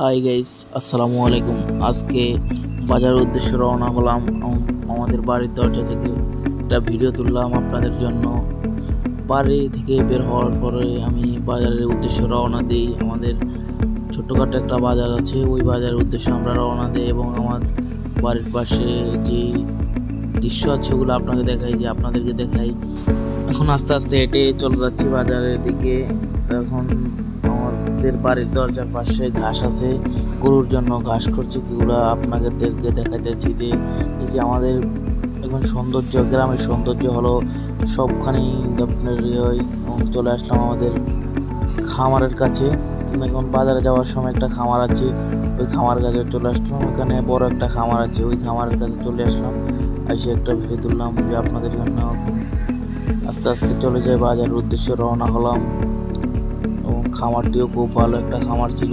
Hi guys, আসসালামু আলাইকুম। আজকে বাজারের উদ্দেশ্যে রওনা হলাম। আমাদের বাড়ির দরজা থেকে একটা ভিডিও তুললাম আপনাদের জন্য। বাড়ি থেকে বের হওয়ার পরে আমি বাজারের উদ্দেশ্যে রওনা দিই। আমাদের ছোট্টখাটো একটা বাজার আছে, ওই বাজারের উদ্দেশ্যে আমরা রওনা দিই এবং আমার বাড়ির পাশে যে দৃশ্য আছে ওগুলো আপনাদেরকে দেখাই। এখন আস্তে আস্তে হেঁটে চলে যাচ্ছি বাজারের দিকে। এখন আমাদের বাড়ির দরজার পাশে ঘাস আছে, গরুর জন্য ঘাস করছে কিগুলো আপনাদেরকে দেখাইতেছি। যে এই যে আমাদের এখন সৌন্দর্য, গ্রামের সৌন্দর্য হলো সবখানেই আপনার এবং চলে আসলাম আমাদের খামারের কাছে। এখন বাজারে যাওয়ার সময় একটা খামার আছে, ওই খামারের কাছে চলে আসলাম। ওখানে বড় একটা খামার আছে, ওই খামারের কাছে চলে আসলাম। এসে একটা ভিডিও তুললাম যে আপনাদের জন্য। আস্তে আস্তে চলে যায় বাজারের উদ্দেশ্যে রওনা হলাম এবং খামারটিও খুব ভালো একটা খামার ছিল।